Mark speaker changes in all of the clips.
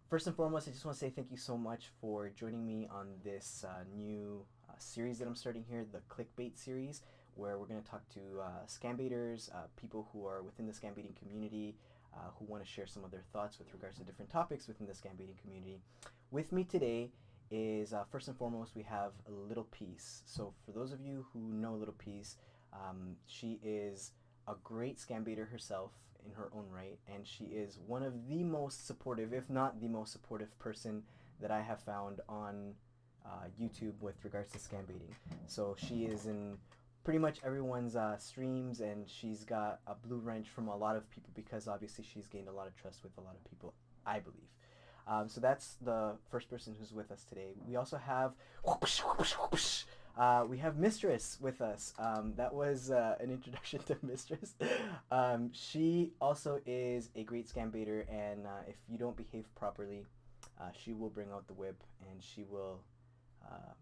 Speaker 1: First and foremost, I just want to say thank you so much for joining me on this new series that I'm starting here, the Clickbait series, where we're going to talk to scambaiters, people who are within the scambaiting community, who want to share some of their thoughts with regards to different topics within the scambaiting community. With me today is first and foremost we have Little Peace. So for those of you who know Little Peace, she is a great scambaiter herself in her own right, and she is one of the most supportive, if not the most supportive person that I have found on YouTube with regards to scambaiting. So she is in pretty much everyone's streams, and she's got a blue wrench from a lot of people because obviously she's gained a lot of trust with a lot of people, I believe. So that's the first person who's with us today. We also have we have Mistress with us. That was an introduction to Mistress. She also is a great scambaiter, and if you don't behave properly, she will bring out the whip and she will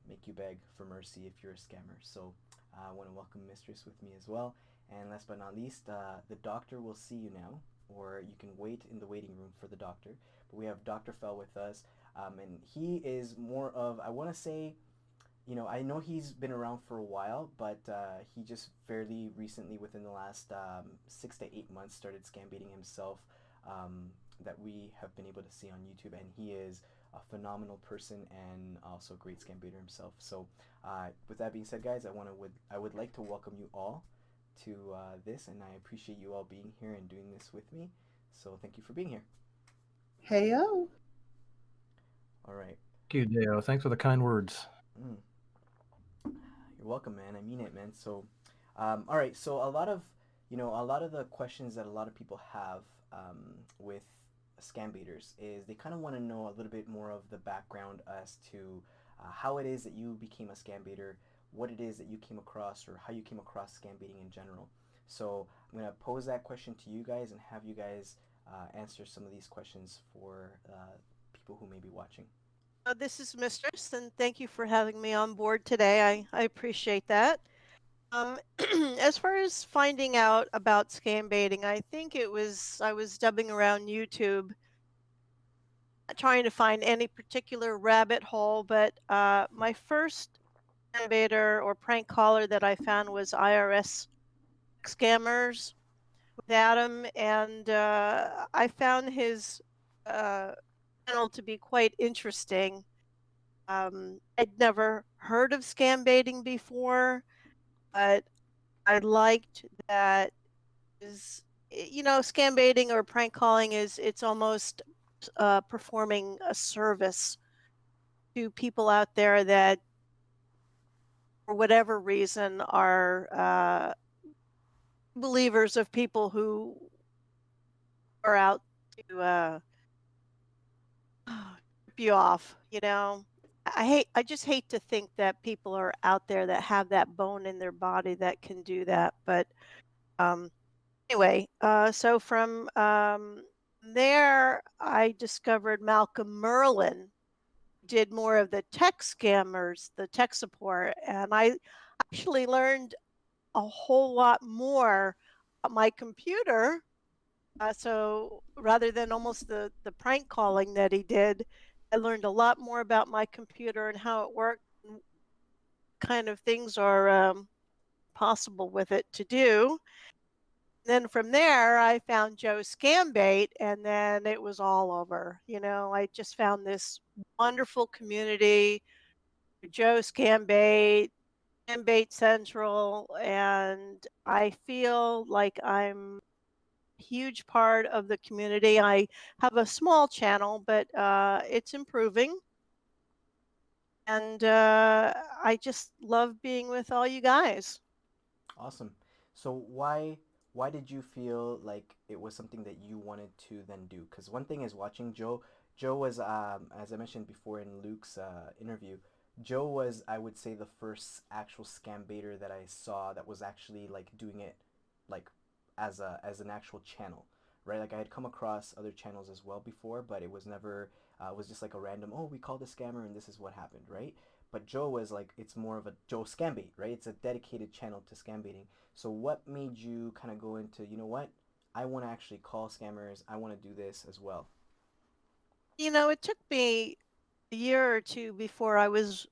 Speaker 1: make you beg for mercy if you're a scammer. So I want to welcome Mistress with me as well. And last but not least, the doctor will see you now, or you can wait in the waiting room for the doctor. But we have Dr. Fell with us, and he is more of, I want to say, I know he's been around for a while, but he just fairly recently, within the last 6 to 8 months, started scambaiting himself. That we have been able to see on YouTube, and he is a phenomenal person and also a great scambaiter himself. So, with that being said, guys, I would like to welcome you all to this, and I appreciate you all being here and doing this with me. So, thank you for being here.
Speaker 2: Heyo.
Speaker 1: All right.
Speaker 3: Thank you, Deo. Thanks for the kind words.
Speaker 1: Mm. You're welcome, man. I mean it, man. So, all right. So a lot of the questions that a lot of people have with scam baiters is they kind of want to know a little bit more of the background as to how it is that you became a scam baiter, what it is that you came across, or how you came across scam baiting in general. So I'm gonna pose that question to you guys and have you guys answer some of these questions for people who may be watching.
Speaker 4: This is Mistress, and thank you for having me on board today. I appreciate that. As far as finding out about scam baiting, I think I was dubbing around YouTube, trying to find any particular rabbit hole, but my first scam baiter or prank caller that I found was IRS scammers with Adam, and I found his channel to be quite interesting. I'd never heard of scam baiting before, but I liked that scam baiting or prank calling it's almost performing a service to people out there that, for whatever reason, are believers of people who are out to rip you off. I just hate to think that people are out there that have that bone in their body that can do that. But anyway, so from there, I discovered Malcolm Merlin did more of the tech scammers, the tech support, and I actually learned a whole lot more about my computer. So rather than almost the prank calling that he did, I learned a lot more about my computer and how it worked, and kind of things are possible with it to do. Then from there, I found Joe Scambait, and then it was all over. I just found this wonderful community, Joe Scambait, Scambait Central, and I feel like I'm a huge part of the community. I have a small channel, but it's improving. And I just love being with all you guys.
Speaker 1: Awesome. So why did you feel like it was something that you wanted to then do? Because one thing is watching Joe. Joe was, as I mentioned before in Luke's interview, Joe was, I would say, the first actual scam baiter that I saw that was actually like doing it like as an actual channel, right? Like I had come across other channels as well before, but it was never it was just like a random, oh, we called a scammer and this is what happened, right? But Joe was like, it's more of a Joe Scambait, right? It's a dedicated channel to scam baiting. So what made you kind of go into, you know what? I want to actually call scammers. I want to do this as well.
Speaker 4: It took me a year or two before I was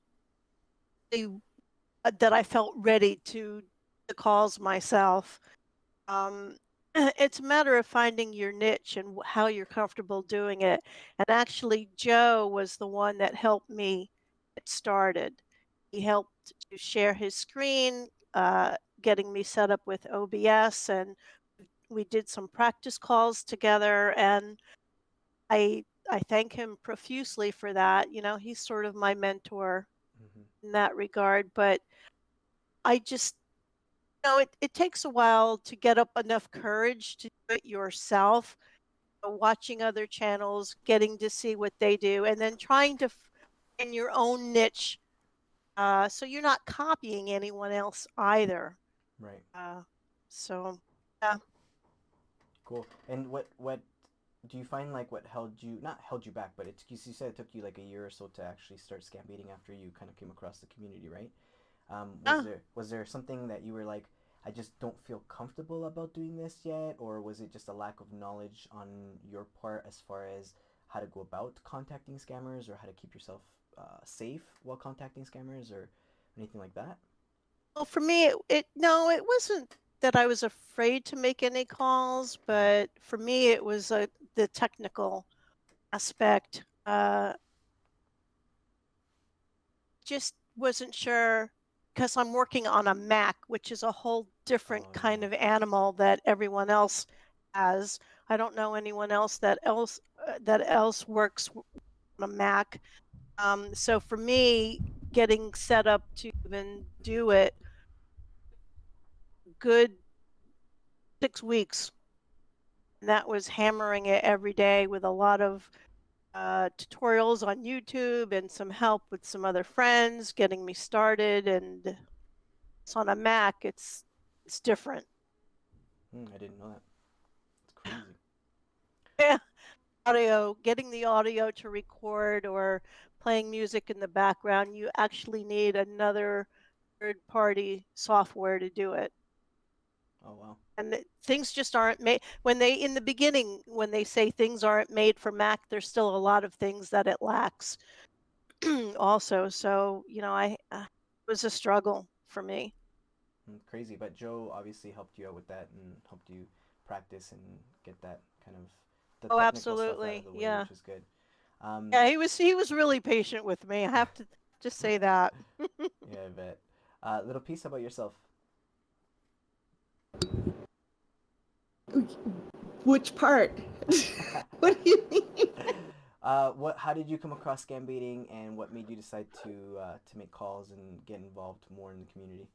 Speaker 4: that I felt ready to the calls myself. It's a matter of finding your niche and how you're comfortable doing it. And actually, Joe was the one that helped me get started. He helped to share his screen, getting me set up with OBS, and we did some practice calls together. And I thank him profusely for that. He's sort of my mentor
Speaker 1: Hmm.
Speaker 4: in that regard. But I just it takes a while to get up enough courage to do it yourself, watching other channels, getting to see what they do, and then trying to in your own niche, so you're not copying anyone else either.
Speaker 1: Right.
Speaker 4: Uh, so, yeah.
Speaker 1: Cool. And what do you find like what held you not held you back, but it's you said it took you like a year or so to actually start scambaiting after you kind of came across the community, right? Was
Speaker 4: Uh,
Speaker 1: there something that you were like, I just don't feel comfortable about doing this yet, or was it just a lack of knowledge on your part as far as how to go about contacting scammers or how to keep yourself safe while contacting scammers or anything like that?
Speaker 4: well, for me, it no, it wasn't that I was afraid to make any calls, but for me, it was the technical aspect. Just wasn't sure because I'm working on a Mac, which is a whole different
Speaker 1: Oh
Speaker 4: kind
Speaker 1: yeah.
Speaker 4: of animal that everyone else has. I don't know anyone else that else works on a Mac. So for me, getting set up to even do it, good 6 weeks. And that was hammering it every day with a lot of tutorials on YouTube and some help with some other friends getting me started. And it's on a Mac. It's different.
Speaker 1: I didn't know that. It's crazy.
Speaker 4: Yeah, getting the audio to record or playing music in the background, you actually need another third-party software to do it.
Speaker 1: Oh wow.
Speaker 4: And things just aren't made when they in the beginning when they say things aren't made for Mac, there's still a lot of things that it lacks also. So, it was a struggle for me.
Speaker 1: Crazy. But Joe obviously helped you out with that and helped you practice and get that kind of the
Speaker 4: Oh,
Speaker 1: technical stuff out of
Speaker 4: absolutely.
Speaker 1: the way,
Speaker 4: Yeah.
Speaker 1: which is good. Um,
Speaker 4: Yeah, he was really patient with me. I have to just say that.
Speaker 1: yeah, I bet. Little piece about yourself.
Speaker 2: Which part? What do you mean?
Speaker 1: What? How did you come across scambaiting, and what made you decide to make calls and get involved more in the community?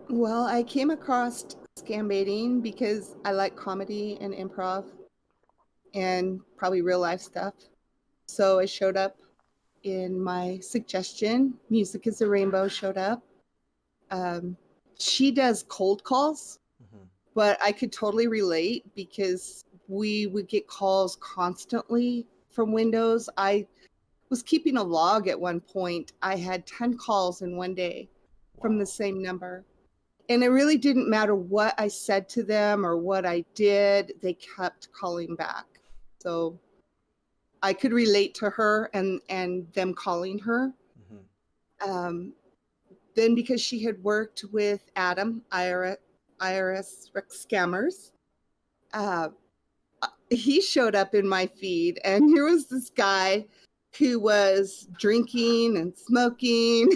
Speaker 2: Well, I came across Scambaiting because I like comedy and improv and probably real life stuff. So I showed up in my suggestion. Music is a Rainbow showed up. Um, she does cold calls,
Speaker 1: Hmm.
Speaker 2: but I could totally relate because we would get calls constantly from Windows. I was keeping a log at one point. I had 10 calls in one day from the
Speaker 1: Wow.
Speaker 2: same number. And it really didn't matter what I said to them or what I did, they kept calling back. So I could relate to her and them calling her.
Speaker 1: Hmm.
Speaker 2: Um, then because she had worked with Adam, IRS scammers, uh, he showed up in my feed, and here was this guy who was drinking and smoking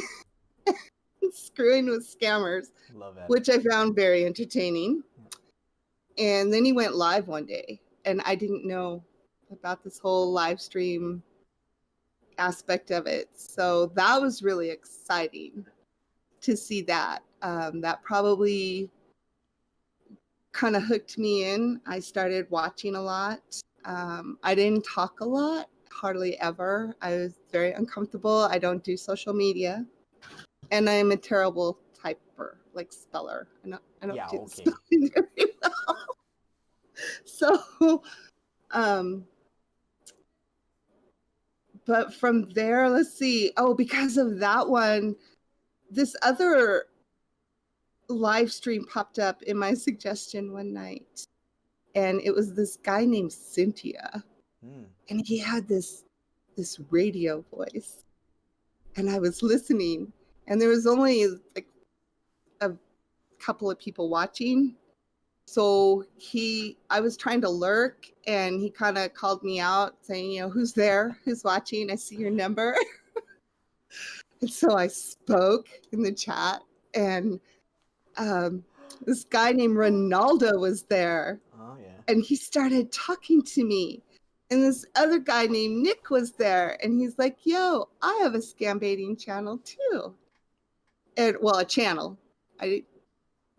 Speaker 2: and screwing with scammers,
Speaker 1: Love Adam.
Speaker 2: which I found very entertaining.
Speaker 1: Yeah.
Speaker 2: And then he went live one day, and I didn't know about this whole live stream aspect of it. So that was really exciting to see that. That probably kind of hooked me in. I started watching a lot. I didn't talk a lot, hardly ever. I was very uncomfortable. I don't do social media, and I'm a terrible typer, like speller. I don't
Speaker 1: Yeah.
Speaker 2: do the
Speaker 1: Okay.
Speaker 2: spelling very well. So, um, but from there, let's see. Oh, because of that one, this other live stream popped up in my suggestion one night, and it was this guy named Cynthia. And he had this radio voice, and I was listening, and there was only like a couple of people watching. So I was trying to lurk, and he kind of called me out saying, you know, who's there? Who's watching? I see your number. And so I spoke in the chat, and this guy named Ronaldo was there.
Speaker 1: Oh, yeah.
Speaker 2: And he started talking to me. And this other guy named Nick was there, and he's like, yo, I have a scambaiting channel too. And well, a channel. I didn't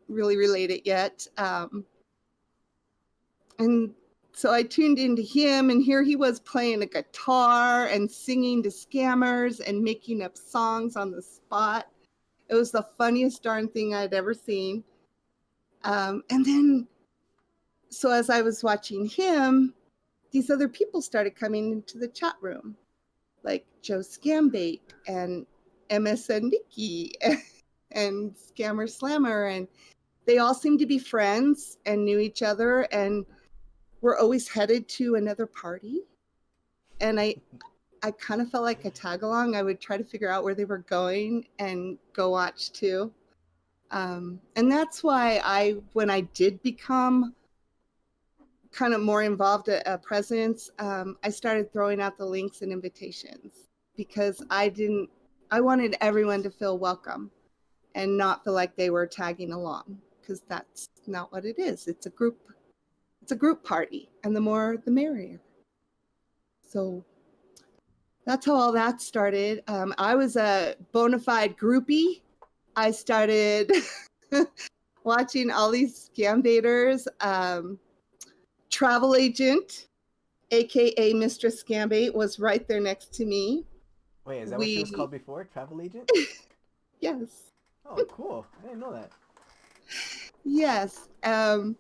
Speaker 2: really relate it yet. And so I tuned into him, and here he was playing a guitar and singing to scammers and making up songs on the spot. It was the funniest darn thing I'd ever seen. And then, so as I was watching him, these other people started coming into the chat room, like Joe Scambait and MSN Nikki and Scammer Slammer. And they all seemed to be friends and knew each other and were always headed to another party. And I kind of felt like a tag along. I would try to figure out where they were going and go watch too. And that's why when I did become kind of more involved at presence, I started throwing out the links and invitations, because I wanted everyone to feel welcome and not feel like they were tagging along, because that's not what it is. It's a group party, and the more the merrier. So that's how all that started. I was a bona fide groupie. I started watching all these scambaiters. Travel agent, aka Mistress Scambait, was right there next to me.
Speaker 1: Wait, is that what she was called before? Travel agent?
Speaker 2: Yes.
Speaker 1: Oh, cool. I didn't know that.
Speaker 2: Yes. And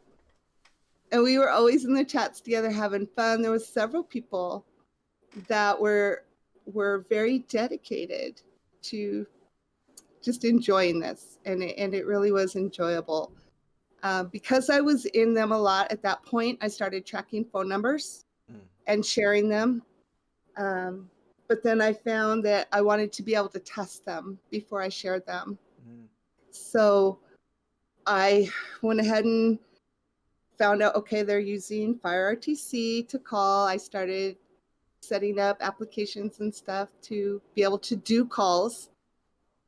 Speaker 2: we were always in the chats together having fun. There was several people that were very dedicated to just enjoying this, and it really was enjoyable. Because I was in them a lot at that point, I started tracking phone numbers and sharing them. But then I found that I wanted to be able to test them before I shared them. So I went ahead and found out, okay, they're using FireRTC to call. I started setting up applications and stuff to be able to do calls.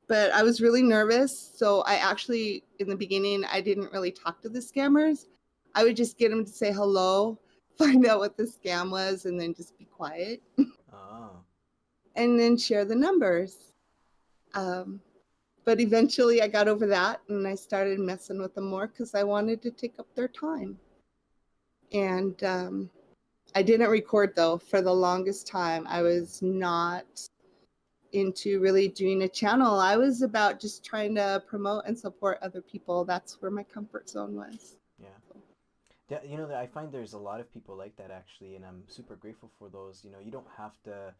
Speaker 2: But I was really nervous. So I actually, in the beginning, I didn't really talk to the scammers. I would just get them to say hello, find out what the scam was, and then just be quiet.
Speaker 1: Oh.
Speaker 2: And then share the numbers. But eventually I got over that, and I started messing with them more because I wanted to take up their time. And I didn't record, though, for the longest time. I was not into really doing a channel. I was about just trying to promote and support other people. That's where my comfort zone was.
Speaker 1: Yeah. You know, I find there's a lot of people like that, actually, and I'm super grateful for those. You know, you don't have to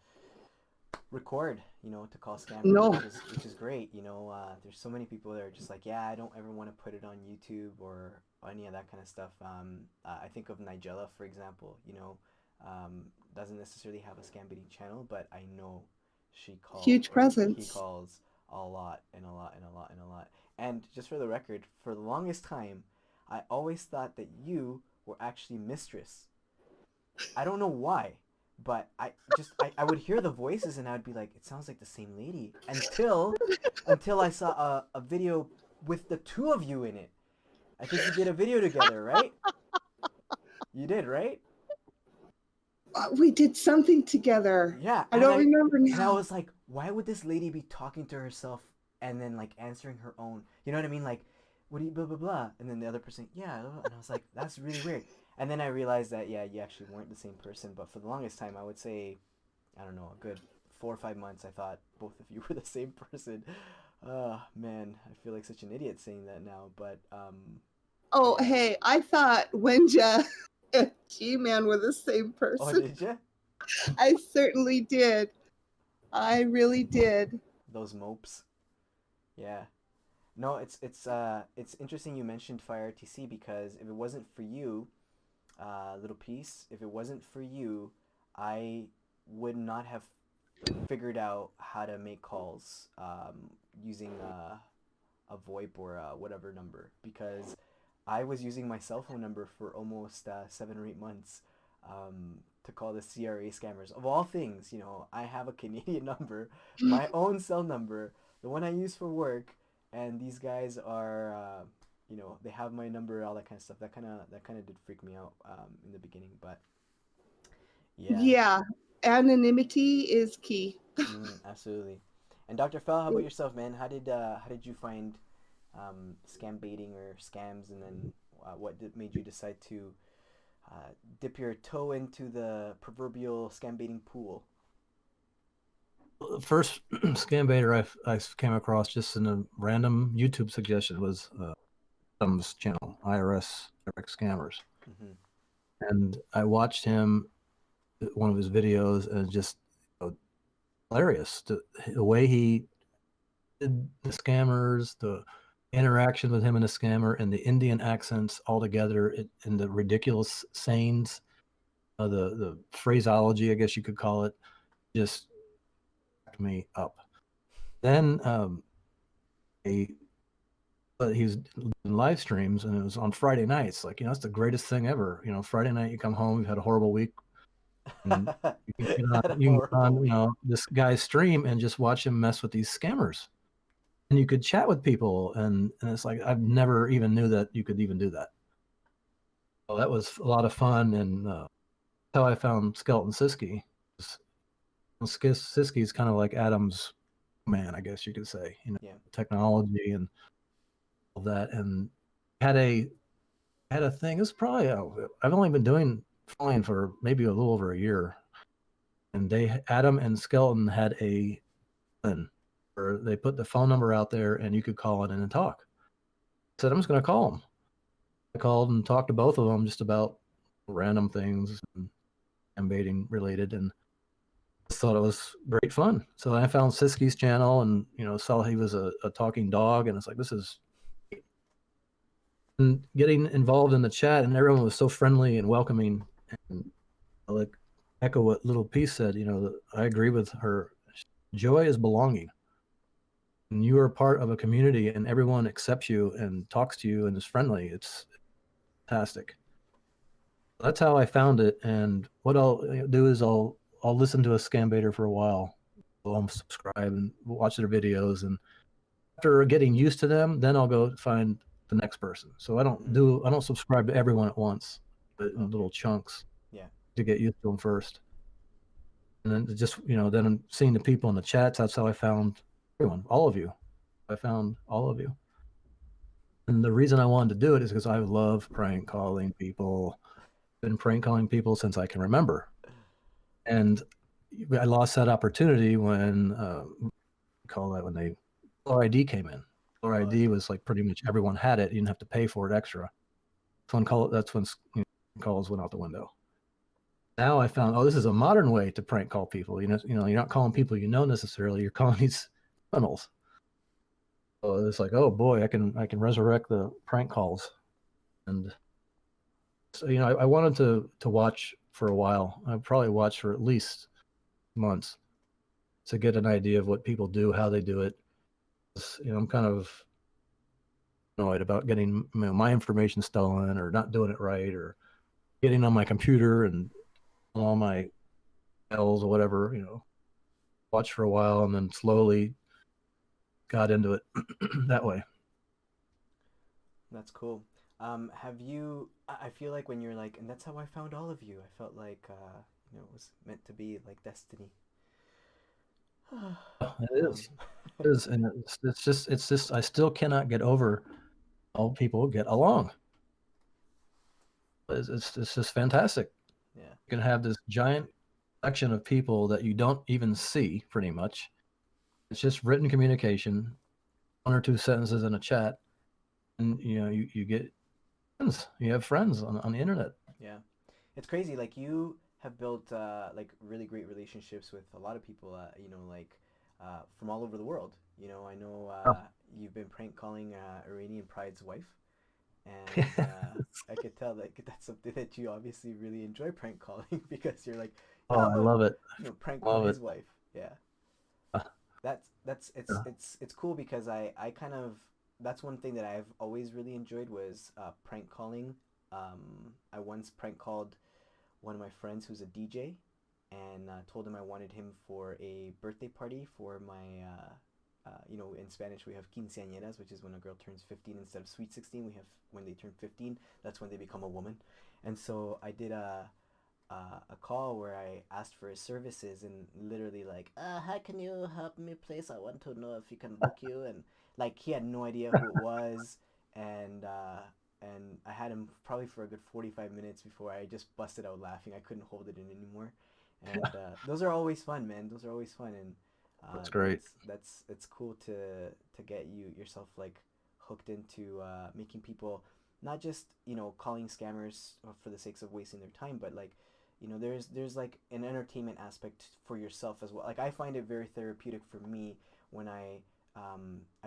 Speaker 1: record, you know, to call scammers,
Speaker 2: No.
Speaker 1: which is great. You know, there's so many people that are just like, yeah, I don't ever want to put it on YouTube or any of that kind of stuff. I think of Nigella, for example, you know, doesn't necessarily have a scambaiting channel, but I know she calls.
Speaker 2: Huge presence.
Speaker 1: He calls a lot and a lot and a lot and a lot. And just for the record, for the longest time, I always thought that you were actually Mistress. I don't know why, but I would hear the voices and I'd be like, it sounds like the same lady, until I saw a video with the two of you in it. I think you did a video together, right? You did, right?
Speaker 2: We did something together.
Speaker 1: Yeah.
Speaker 2: I don't remember now.
Speaker 1: And I was like, why would this lady be talking to herself and then like answering her own? You know what I mean? Like, what do you blah blah blah? And then the other person, yeah. And I was like, that's really weird. And then I realized that, yeah, you actually weren't the same person. But for the longest time, I would say, I don't know, a good 4 or 5 months, I thought both of you were the same person. Man, I feel like such an idiot saying that now. But
Speaker 2: oh, hey, I thought Wenja and G-Man were the same person.
Speaker 1: Oh, did you?
Speaker 2: I certainly did. I really did.
Speaker 1: Those mopes. Yeah. No, it's interesting you mentioned FireRTC, because if it wasn't for you, Little Peace, if it wasn't for you, I would not have figured out how to make calls using a VoIP or whatever number, because I was using my cell phone number for almost 7 or 8 months to call the CRA scammers. Of all things, you know, I have a Canadian number, my own cell number, the one I use for work, and these guys are, you know, they have my number, all that kind of stuff. That kind of did freak me out in the beginning, but yeah.
Speaker 2: Yeah, anonymity is key.
Speaker 1: Absolutely. And Dr. Fell, how about yourself, man? How did you find scam baiting or scams, and then made you decide to dip your toe into the proverbial scam baiting pool?
Speaker 3: The first Scambaiter I came across just in a random YouTube suggestion was Adam's channel, IRS Direct Scammers.
Speaker 1: Mm-hmm.
Speaker 3: And I watched him, one of his videos, and just hilarious. The way he did the scammers, the interaction with him and the scammer, and the Indian accents all together, and the ridiculous sayings, the phraseology, I guess you could call it, just cracked me up. Then he was doing live streams, and it was on Friday nights. Like, it's the greatest thing ever. Friday night, you come home, you've had a horrible week, and you can get on this guy's stream and just watch him mess with these scammers. And you could chat with people, and it's like, I've never even knew that you could even do that. So that was a lot of fun, and that's how I found Skeleton Siski. Siski is kind of like Adam's man, I guess you could say.
Speaker 1: Yeah.
Speaker 3: Technology and all that, and had a thing. It's probably I've only been doing flying for maybe a little over a year, and Adam and Skeleton had a plan where they put the phone number out there, and you could call it in and talk. I said, I'm just going to call them. I called and talked to both of them just about random things and baiting related, and just thought it was great fun. So I found Siski's channel, and saw he was a talking dog, and it's like, this is great. And getting involved in the chat, and everyone was so friendly and welcoming, and like echo what Little Peace said. I agree with her. Joy is belonging. And you are part of a community, and everyone accepts you and talks to you and is friendly. It's fantastic. That's how I found it. And what I'll do is I'll listen to a Scambaiter for a while. I'll subscribe and watch their videos, and after getting used to them, then I'll go find the next person. So I don't subscribe to everyone at once, but in little chunks.
Speaker 1: Yeah.
Speaker 3: To get used to them first. And then just, then I'm seeing the people in the chats. That's how I found everyone, all of you. I found all of you. And the reason I wanted to do it is because I love prank calling people. I've been prank calling people since I can remember. And I lost that opportunity when, when Caller ID came in. Caller ID was like pretty much everyone had it. You didn't have to pay for it extra. That's when calls went out the window. Now I found, this is a modern way to prank call people. You're not calling people necessarily. You're calling these criminals. So it's like, oh boy, I can resurrect the prank calls. And so I wanted to watch for a while. I probably watched for at least months to get an idea of what people do, how they do it. I'm kind of annoyed about getting my information stolen, or not doing it right, or getting on my computer and all my files or whatever. Watch for a while and then slowly got into it that way.
Speaker 1: That's cool. Have you? I feel like when you're like, and that's how I found all of you. I felt like it was meant to be, like destiny.
Speaker 3: It is. It is, and it's just I still cannot get over how people get along. It's just fantastic.
Speaker 1: Yeah.
Speaker 3: You can have this giant collection of people that you don't even see, pretty much. It's just written communication, one or two sentences in a chat, and you get friends. You have friends on the internet.
Speaker 1: Yeah, it's crazy. Like, you have built like really great relationships with a lot of people. From all over the world. I know you've been prank calling Iranian Pride's wife, and I could tell that that's something that you obviously really enjoy, prank calling, because you're like,
Speaker 3: Oh, I love it.
Speaker 1: Prank call
Speaker 3: Love
Speaker 1: his
Speaker 3: it.
Speaker 1: wife. Yeah.
Speaker 3: Uh,
Speaker 1: That's
Speaker 3: yeah.
Speaker 1: it's cool because I kind of, that's one thing that I've always really enjoyed was prank calling. I once prank called one of my friends who's a DJ, and told him I wanted him for a birthday party for my in Spanish we have quinceañeras, which is when a girl turns 15 instead of sweet 16. We have when they turn 15. That's when they become a woman. And so I did a call where I asked for his services and literally like, how can you help me, please? I want to know if he can book you. And like he had no idea who it was, and I had him probably for a good 45 minutes before I just busted out laughing. I couldn't hold it in anymore. And those are always fun, man. Those are always fun, and
Speaker 3: That's great.
Speaker 1: that's it's cool to get yourself like hooked into making people not just calling scammers for the sakes of wasting their time, but like there's like an entertainment aspect for yourself as well. Like I find it very therapeutic for me when I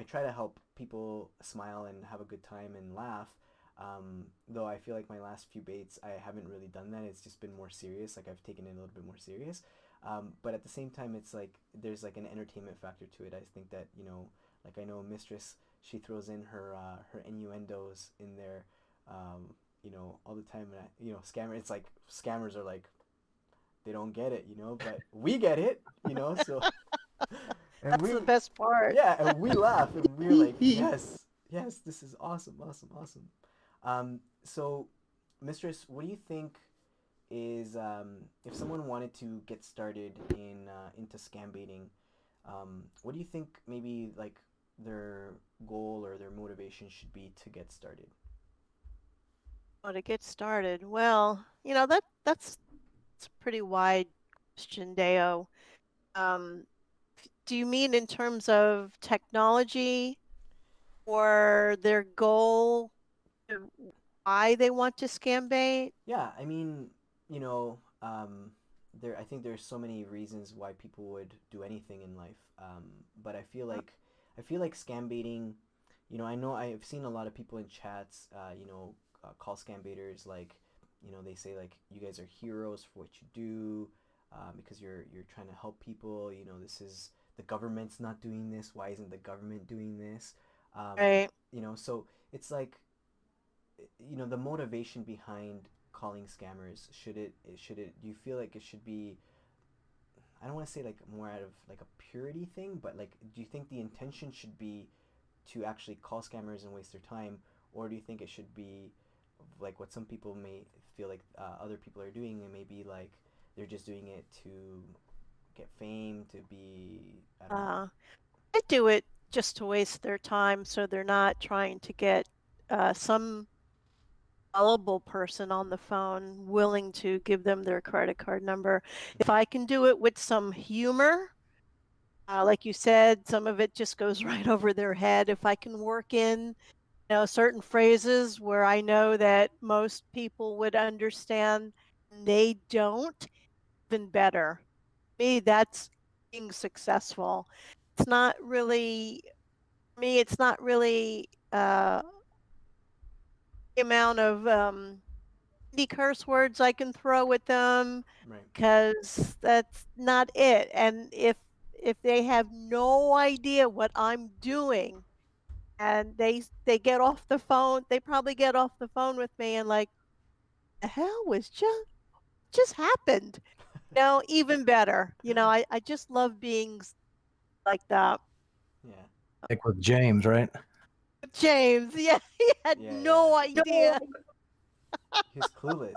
Speaker 1: try to help people smile and have a good time and laugh. Though I feel like my last few baits I haven't really done that. It's just been more serious. Like I've taken it a little bit more serious. But at the same time, it's like there's like an entertainment factor to it. I think that like I know Mistress, she throws in her innuendos in there, all the time. And scammer. It's like scammers are like they don't get it, but we get it, So and
Speaker 4: That's the best part.
Speaker 1: yeah, and we laugh and we're like, yes, yes, this is awesome, awesome, awesome. So, Mistress, what do you think is if someone wanted to get started into scam baiting, what do you think maybe like their goal or their motivation should be to get started?
Speaker 4: Oh, to get started, well, that's a pretty wide question, Deo. Um, do you mean in terms of technology or their goal, why they want to scam bait?
Speaker 1: Yeah, I mean, I think there's so many reasons why people would do anything in life. But I feel like scam baiting. I know I've seen a lot of people in chats. Call scam baiters like, they say like you guys are heroes for what you do, because you're trying to help people. This is the government's not doing this. Why isn't the government doing this?
Speaker 4: Right.
Speaker 1: So it's like the motivation behind calling scammers, should it do you feel like it should be, I don't want to say like more out of like a purity thing, but like do you think the intention should be to actually call scammers and waste their time, or do you think it should be like what some people may feel like other people are doing, and maybe like they're just doing it to get fame, to be, I don't know.
Speaker 4: Uh, they do it just to waste their time, so they're not trying to get some gullible person on the phone willing to give them their credit card number. If
Speaker 1: Mm-hmm.
Speaker 4: I can do it with some humor, like you said, some of it just goes right over their head. If I can work in, certain phrases where I know that most people would understand, they don't, even better. Me, that's being successful. It's not really me. It's not really the amount of the curse words I can throw at them,
Speaker 1: Right.
Speaker 4: because that's not it. And if they have no idea what I'm doing and they get off the phone, they probably get off the phone with me and like, the hell was just happened. Even better. I just love being like that.
Speaker 1: Yeah.
Speaker 3: Like with James, right?
Speaker 4: James, yeah, he had
Speaker 1: Yeah, yeah.
Speaker 4: no idea.
Speaker 1: He's clueless.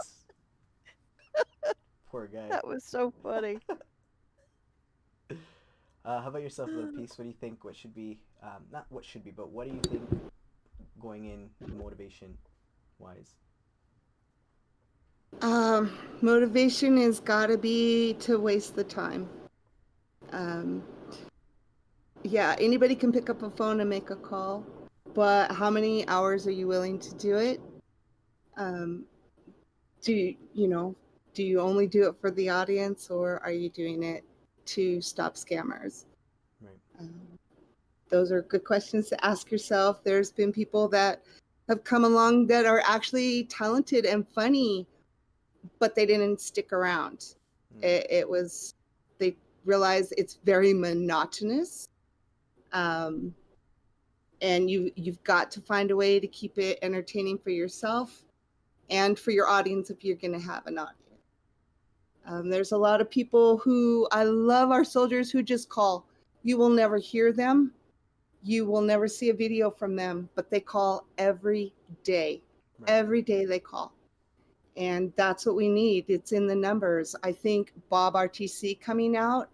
Speaker 1: Poor guy.
Speaker 4: That was so funny.
Speaker 1: How about yourself, Little Peace? What do you think? What should be, not what should be, but what do you think going in motivation wise?
Speaker 2: Motivation has got to be to waste the time. Um, yeah, anybody can pick up a phone and make a call, but how many hours are you willing to do it? Do you only do it for the audience, or are you doing it to stop scammers?
Speaker 1: Right.
Speaker 2: Those are good questions to ask yourself. There's been people that have come along that are actually talented and funny, but they didn't stick around. It was, they realized it's very monotonous. And you've got to find a way to keep it entertaining for yourself and for your audience if you're going to have an audience. There's a lot of people who, I love our soldiers who just call. You will never hear them. You will never see a video from them, but they call every day. Right. Every day they call. And that's what we need. It's in the numbers. I think Bob RTC coming out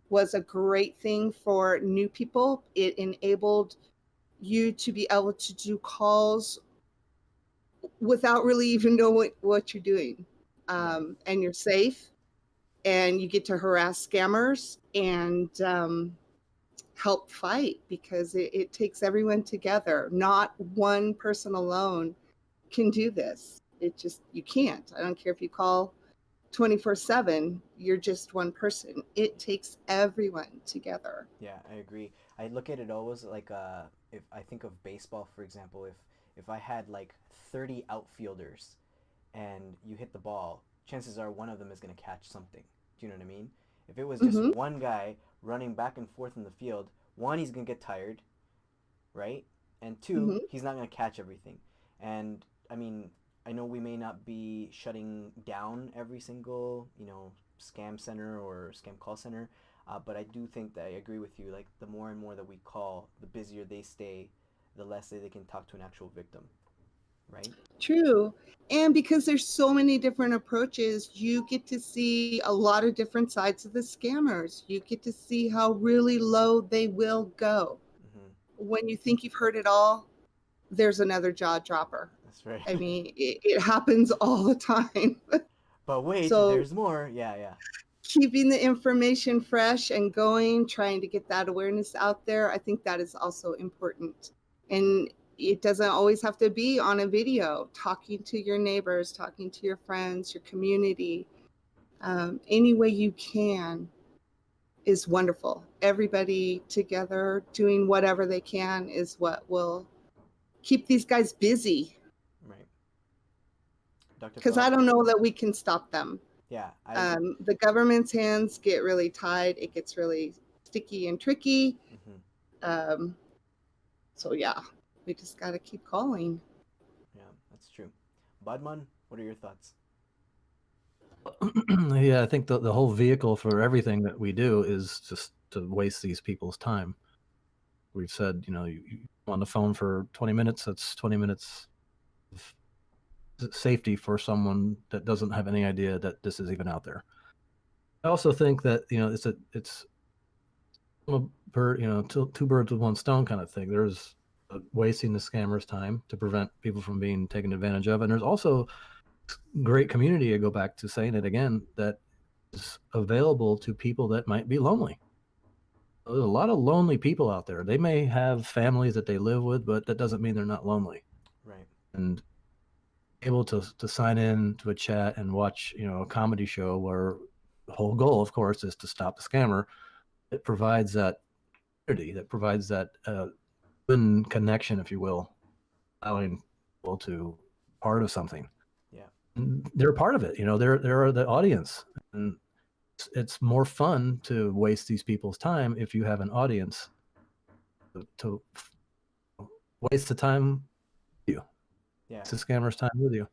Speaker 2: was a great thing for new people. It enabled you to be able to do calls without really even knowing what you're doing. And you're safe, and you get to harass scammers and help fight, because it takes everyone together. Not one person alone can do this. It just, you can't. I don't care if you call 24/7, you're just one person. It takes everyone together.
Speaker 1: Yeah, I agree. I look at it always like if I think of baseball, for example, if I had like 30 outfielders and you hit the ball, chances are one of them is going to catch something. Do you know what I mean? If it was just one guy running back and forth in the field, one, he's going to get tired, right? And two, he's not going to catch everything. And I mean, I know we may not be shutting down every single, scam center or scam call center, but I do think that I agree with you. Like, the more and more that we call, the busier they stay, the less they can talk to an actual victim, right?
Speaker 2: True. And because there's so many different approaches, you get to see a lot of different sides of the scammers. You get to see how really low they will go. When you think you've heard it all, there's another jaw dropper.
Speaker 1: That's right.
Speaker 2: I mean, it happens all the time.
Speaker 1: But wait,
Speaker 2: so,
Speaker 1: there's more. Yeah.
Speaker 2: Keeping the information fresh and going, trying to get that awareness out there, I think that is also important. And it doesn't always have to be on a video. Talking to your neighbors, talking to your friends, your community, any way you can is wonderful. Everybody together doing whatever they can is what will keep these guys busy.
Speaker 1: Right. Dr.
Speaker 2: Because I don't know that we can stop them.
Speaker 1: Yeah.
Speaker 2: The government's hands get really tied. It gets really sticky and tricky. So yeah, we just got to keep calling.
Speaker 1: Yeah, that's true. Budman, what are your thoughts?
Speaker 3: Yeah, I think the whole vehicle for everything that we do is just to waste these people's time. We've said, you on the phone for 20 minutes, that's 20 minutes of safety for someone that doesn't have any idea that this is even out there. I also think that, it's two birds with one stone kind of thing. There's wasting the scammers' time to prevent people from being taken advantage of. And there's also great community, I go back to saying it again, that is available to people that might be lonely. There's a lot of lonely people out there. They may have families that they live with, but that doesn't mean they're not lonely.
Speaker 1: Right.
Speaker 3: And able to sign in to a chat and watch, a comedy show where the whole goal, of course, is to stop the scammer. It provides that community, that provides that connection, if you will, allowing people to part of something.
Speaker 1: Yeah.
Speaker 3: And they're part of it. They're the audience. And it's more fun to waste these people's time if you have an audience to waste the time with you.
Speaker 1: Yeah.
Speaker 3: It's the scammer's time with you.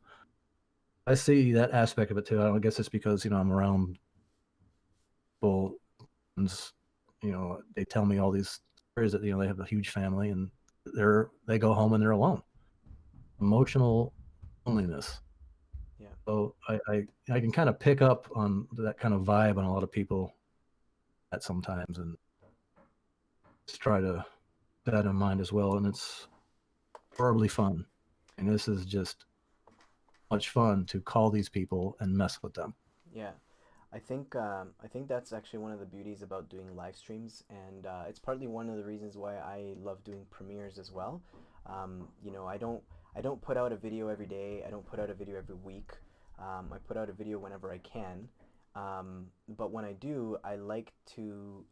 Speaker 3: I see that aspect of it too. I guess it's because, I'm around people, and, they tell me all these stories that, they have a huge family and they go home and they're alone. Emotional loneliness.
Speaker 1: Yeah.
Speaker 3: So I can kind of pick up on that kind of vibe on a lot of people at sometimes, and just try to keep that in mind as well. And it's horribly fun. And this is just much fun to call these people and mess with them.
Speaker 1: Yeah. I think that's actually one of the beauties about doing live streams, and it's partly one of the reasons why I love doing premieres as well. I don't put out a video every day. I don't put out a video every week. I put out a video whenever I can. But when I do, I like to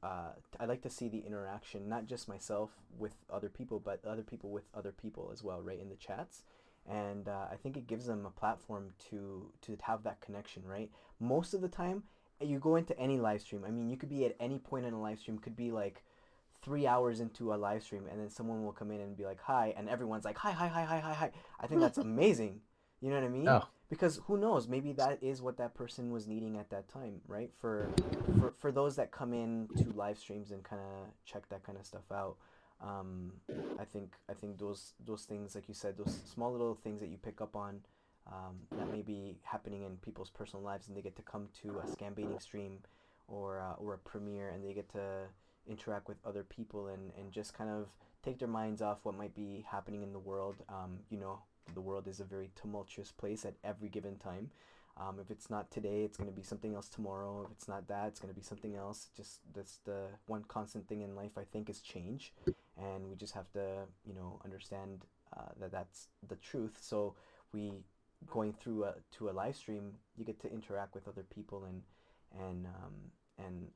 Speaker 1: see the interaction, not just myself with other people, but other people with other people as well, right, in the chats. And I think it gives them a platform to have that connection, right? Most of the time, you go into any live stream. I mean, you could be at any point in a live stream. Could be like 3 hours into a live stream, and then someone will come in and be like, "Hi," and everyone's like, "Hi, hi, hi, hi, hi, hi." I think that's amazing. You know what I mean?
Speaker 3: Yeah.
Speaker 1: Because who knows? Maybe that is what that person was needing at that time, right? For those that come in to live streams and kind of check that kind of stuff out. Um, I think those things, like you said, those small little things that you pick up on, that may be happening in people's personal lives, and they get to come to a scam baiting stream or a premiere, and they get to interact with other people and just kind of take their minds off what might be happening in the world. The world is a very tumultuous place at every given time. If it's not today, it's going to be something else tomorrow. If it's not that, it's going to be something else. Just that's the one constant thing in life, I think, is change, and we just have to, understand that that's the truth. So we going through to a live stream, you get to interact with other people, and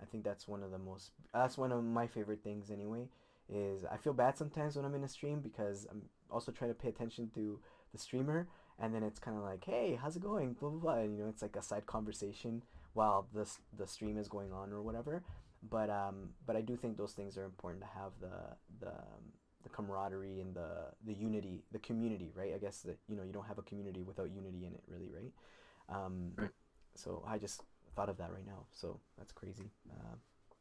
Speaker 1: I think that's one of my favorite things anyway. Is I feel bad sometimes when I'm in a stream because I'm also trying to pay attention to the streamer, and then it's kind of like, hey, how's it going, blah blah blah, and it's like a side conversation while the stream is going on or whatever. But I do think those things are important to have the camaraderie and the unity, the community, right? I guess that you don't have a community without unity in it, really, right?
Speaker 3: Right.
Speaker 1: So I just thought of that right now, so that's crazy.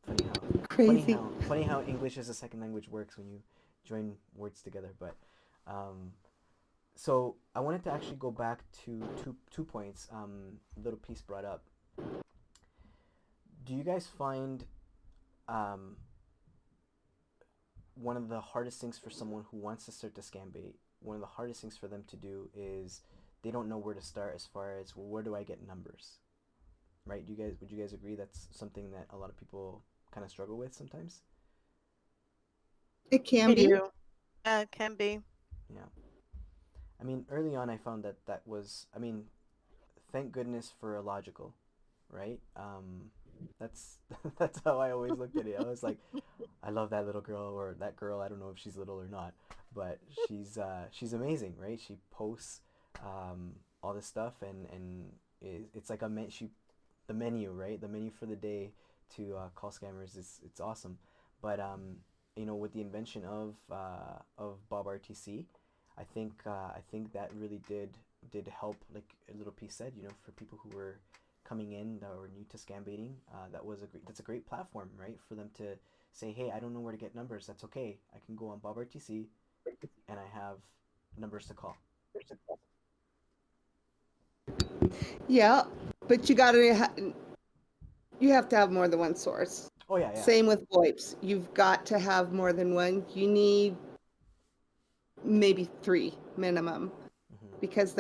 Speaker 1: Funny how
Speaker 2: Crazy.
Speaker 1: funny how English as a second language works when you join words together. But so I wanted to actually go back to two points Little Peace brought up. Do you guys find one of the hardest things for someone who wants to start to scam bait, one of the hardest things for them to do is they don't know where to start as far as, well, where do I get numbers? Right? Would you guys agree that's something that a lot of people kind of struggle with sometimes?
Speaker 2: It can
Speaker 4: I
Speaker 2: be.
Speaker 4: do. It can be.
Speaker 1: Yeah. I mean, early on I found that was, I mean, thank goodness for illogical, right? That's that's how I always looked at it. I was like, I love that little girl, or that girl. I don't know if she's little or not, but she's amazing, right? She posts all this stuff, and it's like the menu, right? The menu for the day to call scammers is it's awesome. But with the invention of Bob RTC, I think that really did help. Like Little Piece said, for people who were coming in that were new to scam baiting, that's a great platform, right? For them to say, hey, I don't know where to get numbers. That's okay. I can go on Bob RTC, and I have numbers to call.
Speaker 2: Yeah, but you have to have more than one source.
Speaker 1: Oh yeah, yeah.
Speaker 2: Same with VoIPs. You've got to have more than one. You need maybe 3 minimum, because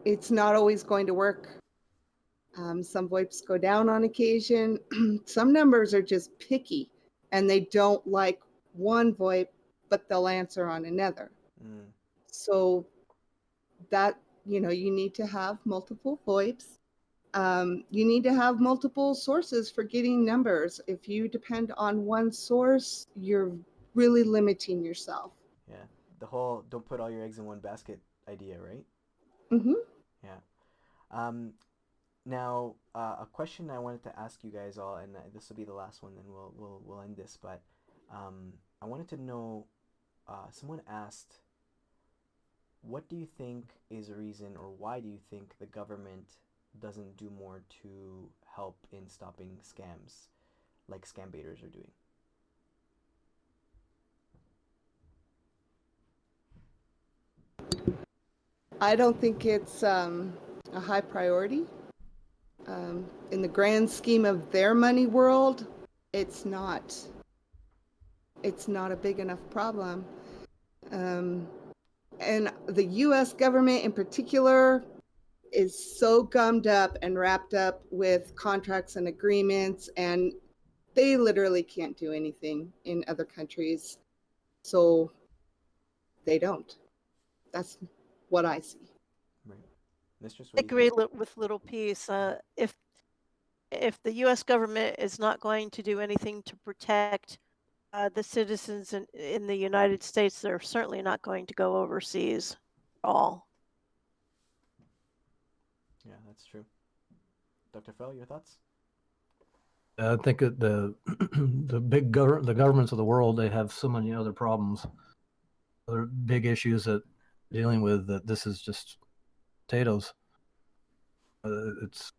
Speaker 2: it's not always going to work. Some VoIPs go down on occasion. Some numbers are just picky, and they don't like one VoIP, but they'll answer on another. So that, you need to have multiple VoIPs. You need to have multiple sources for getting numbers. If you depend on one source, you're really limiting yourself.
Speaker 1: Yeah, the whole "don't put all your eggs in one basket" idea, right?
Speaker 2: Mm-hmm.
Speaker 1: Yeah. Now, a question I wanted to ask you guys all, and this will be the last one, then we'll end this. But I wanted to know. Someone asked, what do you think is a reason, or why do you think the government doesn't do more to help in stopping scams, like scam baiters are doing?
Speaker 2: I don't think it's a high priority. In the grand scheme of their money world, it's not a big enough problem. And the U.S. government in particular is so gummed up and wrapped up with contracts and agreements, and they literally can't do anything in other countries. So they don't. That's what I see.
Speaker 1: Right. Mistress,
Speaker 4: I
Speaker 1: what do you
Speaker 4: agree
Speaker 1: think?
Speaker 4: with Little Piece. If the U.S. government is not going to do anything to protect the citizens in the United States, they're certainly not going to go overseas at all.
Speaker 1: Yeah, that's true. Dr. Fell, your thoughts?
Speaker 3: I think that the governments of the world, they have so many other problems, other big issues that they're dealing with, that this is just potatoes. It's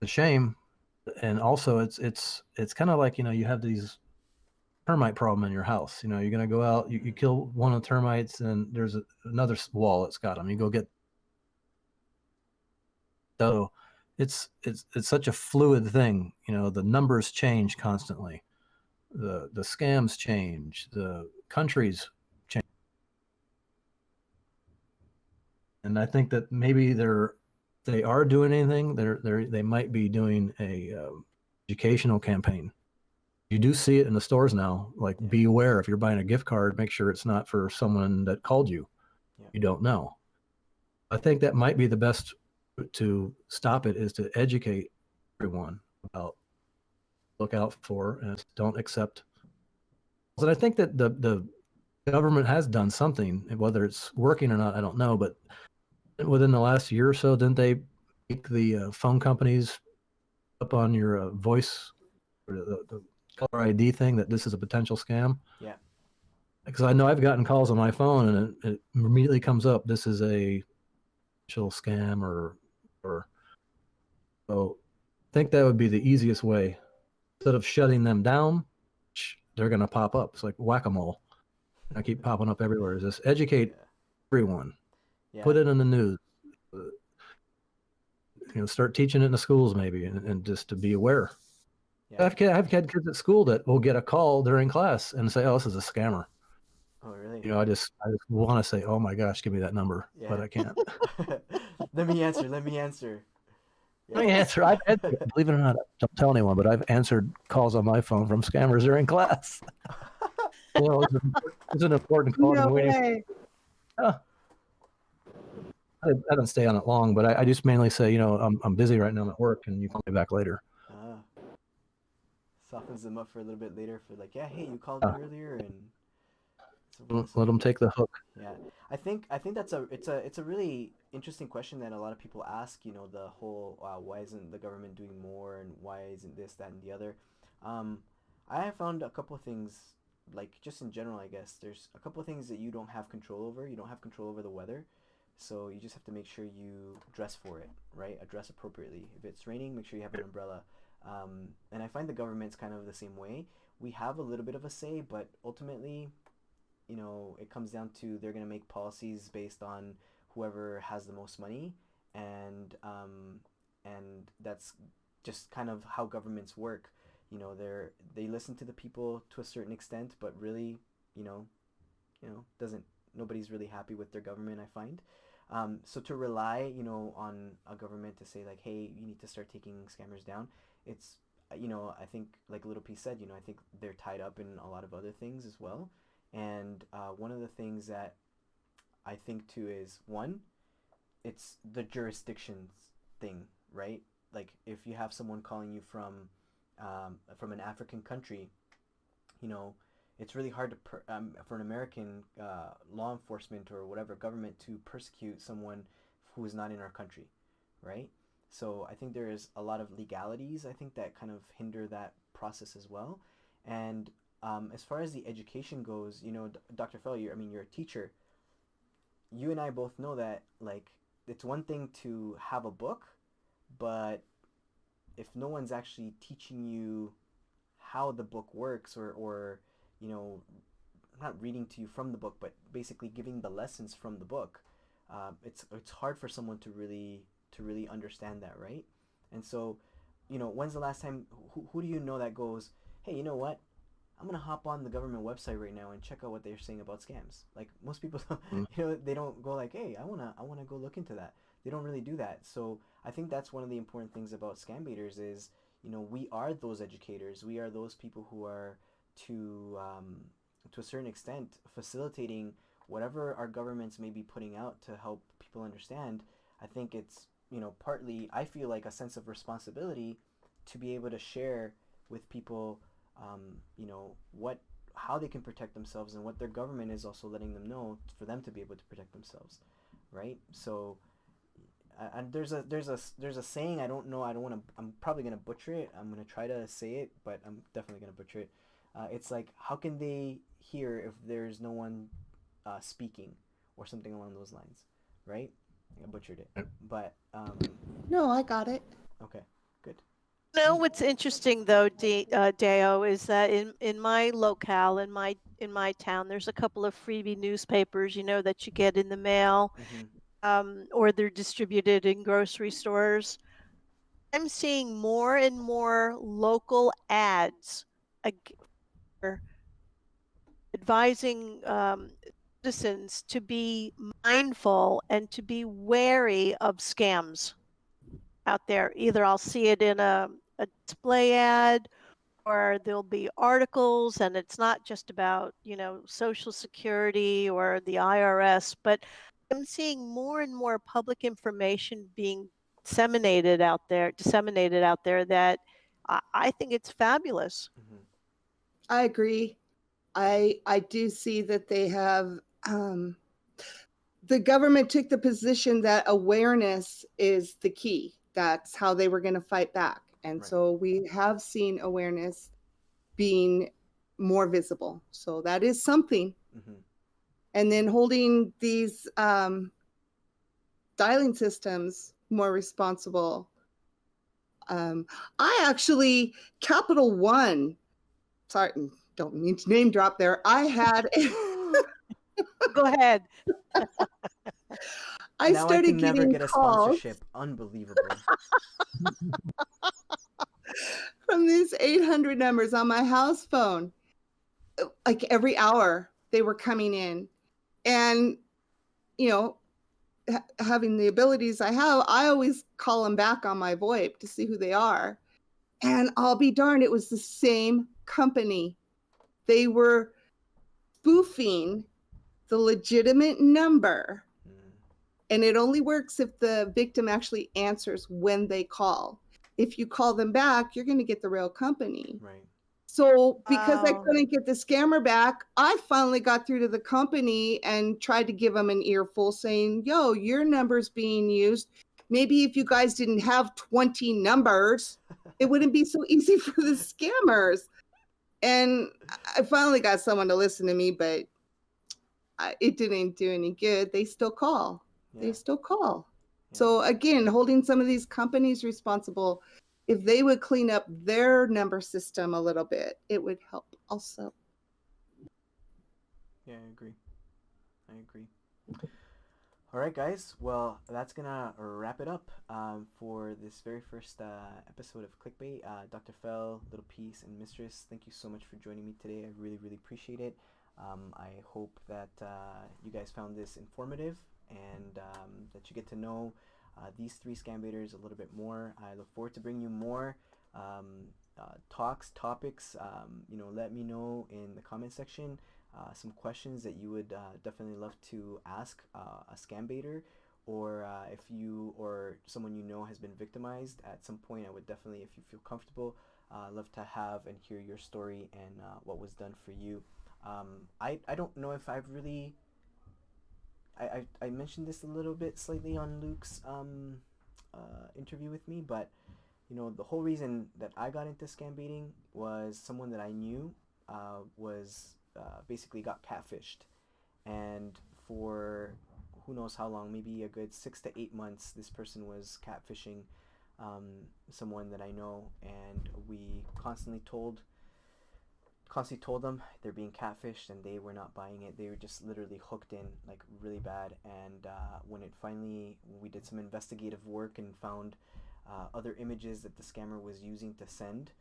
Speaker 3: a shame, and also it's kind of like, you have these termite problem in your house. You're gonna go out, you kill one of the termites, and there's another wall that's got them. You go get. So it's such a fluid thing. The numbers change constantly. The scams change. The countries change. And I think that maybe they are doing anything. They might be doing a educational campaign. You do see it in the stores now. Like, be aware, if you're buying a gift card, make sure it's not for someone that called you.
Speaker 1: Yeah.
Speaker 3: You don't know. I think that might be the best to stop it, is to educate everyone about, look out for, and don't accept. And I think that the government has done something. Whether it's working or not, I don't know. But within the last year or so, didn't they make the phone companies up on your voice, or the caller ID thing, that this is a potential scam?
Speaker 1: Yeah.
Speaker 3: Because I know I've gotten calls on my phone, and it immediately comes up, this is a potential scam, or so. I think that would be the easiest way. Instead of shutting them down, they're going to pop up. It's like whack-a-mole. I keep popping up everywhere. Just educate everyone.
Speaker 1: Yeah.
Speaker 3: Put it in the news. Start teaching it in the schools maybe, and just to be aware.
Speaker 1: Yeah.
Speaker 3: I've had kids at school that will get a call during class and say, "Oh, this is a scammer."
Speaker 1: Oh, really?
Speaker 3: I just want to say, "Oh my gosh, give me that number,"
Speaker 1: Yeah.
Speaker 3: but I can't.
Speaker 1: Let me answer.
Speaker 3: Let me answer. Believe it or not, don't tell anyone, but I've answered calls on my phone from scammers during class. It's an important call.
Speaker 2: No
Speaker 3: I'm waiting.
Speaker 2: way.
Speaker 3: I don't stay on it long, but I just mainly say, I'm busy right now, I'm at work, and you call me back later.
Speaker 1: Softens them up for a little bit later, for like, yeah, hey, you called me earlier, and
Speaker 3: let them take the hook.
Speaker 1: Yeah, I think it's a really interesting question that a lot of people ask. The whole why isn't the government doing more, and why isn't this, that, and the other. I have found a couple of things, like just in general, I guess there's a couple of things that you don't have control over. You don't have control over the weather, so you just have to make sure you dress for it, right? Dress appropriately. If it's raining, make sure you have an umbrella. And I find the government's kind of the same way. We have a little bit of a say, but ultimately, it comes down to, they're going to make policies based on whoever has the most money, and that's just kind of how governments work. They listen to the people to a certain extent, but really, nobody's really happy with their government, I find. So to rely, on a government to say like, hey, you need to start taking scammers down, it's, I think, like Little Peace said, I think they're tied up in a lot of other things as well. And one of the things that I think too is, one, it's the jurisdictions thing, right? Like, if you have someone calling you from an African country, it's really hard to for an American law enforcement or whatever government to persecute someone who is not in our country, right? So I think there is a lot of legalities, I think, that kind of hinder that process as well. And as far as the education goes, Dr. Fell, you're a teacher. You and I both know that, like, it's one thing to have a book, but if no one's actually teaching you how the book works, or not reading to you from the book, but basically giving the lessons from the book, it's hard for someone to really understand that, right? And so, when's the last time, who do you know that goes, hey, you know what? I'm gonna hop on the government website right now and check out what they're saying about scams. Like, most people, they don't go like, hey, I wanna go look into that. They don't really do that. So I think that's one of the important things about Scambaiters is, we are those educators. We are those people who are to a certain extent facilitating whatever our governments may be putting out to help people understand. I think it's, partly, I feel like a sense of responsibility to be able to share with people, how they can protect themselves, and what their government is also letting them know for them to be able to protect themselves, right? So And there's a saying, I don't know, I don't want to, I'm probably gonna butcher it. I'm gonna try to say it, but I'm definitely gonna butcher it. It's like, how can they hear if there's no one speaking, or something along those lines, right? I butchered it,
Speaker 3: Yep.
Speaker 1: but
Speaker 2: No, I got it.
Speaker 1: okay, good.
Speaker 4: No, what's interesting though, Deo, is that in my locale, in my town, there's a couple of freebie newspapers, that you get in the mail, or they're distributed in grocery stores. I'm seeing more and more local ads for advising citizens to be mindful and to be wary of scams out there. Either I'll see it in a display ad, or there'll be articles, and it's not just about, Social Security or the IRS, but I'm seeing more and more public information being disseminated out there that I think it's fabulous.
Speaker 2: I agree. I do see that they have the government took the position that awareness is the key. That's how they were going to fight back. And
Speaker 1: Right.
Speaker 2: so we have seen awareness being more visible. So that is something. And then holding these dialing systems more responsible. I actually, Capital One, sorry, don't mean to name drop there. I had
Speaker 4: Go ahead.
Speaker 2: I
Speaker 1: Now I
Speaker 2: started
Speaker 1: can never
Speaker 2: getting
Speaker 1: get a
Speaker 2: calls
Speaker 1: sponsorship. Unbelievable.
Speaker 2: from these 800 numbers on my house phone. Like every hour they were coming in. And, having the abilities I have, I always call them back on my VoIP to see who they are. And I'll be darned, it was the same company. They were spoofing the legitimate number. And it only works if the victim actually answers when they call. If you call them back, you're going to get the real company.
Speaker 1: Right.
Speaker 2: So because I
Speaker 4: Wow.
Speaker 2: couldn't get the scammer back, I finally got through to the company and tried to give them an earful saying, yo, your number's being used. Maybe if you guys didn't have 20 numbers, it wouldn't be so easy for the scammers. And I finally got someone to listen to me, but it didn't do any good. They still call. They still call.
Speaker 1: Yeah.
Speaker 2: So again, holding some of these companies responsible, if they would clean up their number system a little bit, it would help also.
Speaker 1: Yeah, I agree. All right, guys. Well, that's gonna wrap it up for this very first episode of Clickbait. Dr. Fell, Little Peace, and Mistress, thank you so much for joining me today. I really, really appreciate it. I hope that you guys found this informative, and that you get to know these three scambaiters a little bit more. I look forward to bringing you more topics. Let me know in the comment section some questions that you would definitely love to ask a scambaiter, or if you or someone you know has been victimized at some point. I would definitely, if you feel comfortable, love to have and hear your story and what was done for you. I don't know if I've really I mentioned this a little bit slightly on Luke's interview with me, but the whole reason that I got into scambaiting was someone that I knew was basically got catfished, and for who knows how long, maybe a good 6 to 8 months, this person was catfishing someone that I know, and we constantly told them they're being catfished, and they were not buying it. They were just literally hooked in like really bad. And when we did some investigative work and found other images that the scammer was using to send,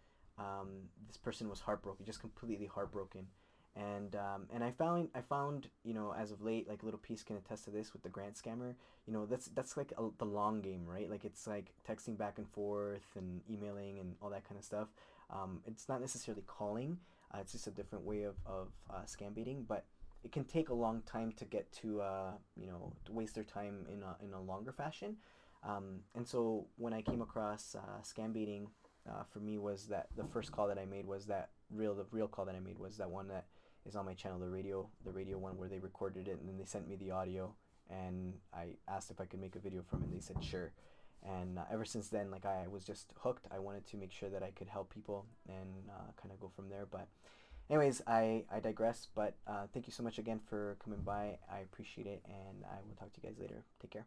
Speaker 1: this person was heartbroken, just completely heartbroken. And I found as of late, like Little Peace can attest to this with the grant scammer. That's like the long game, right? Like it's like texting back and forth and emailing and all that kind of stuff. It's not necessarily calling. It's just a different way of scambaiting, but it can take a long time to get to to waste their time in a longer fashion. And so when I came across scambaiting, for me was that the first call that I made was the real call that I made was that one that is on my channel, the radio one where they recorded it and then they sent me the audio, and I asked if I could make a video from it, and they said sure. And ever since then, like, I was just hooked. I wanted to make sure that I could help people and kind of go from there. But anyways, I digress. But thank you so much again for coming by. I appreciate it, and I will talk to you guys later. Take care.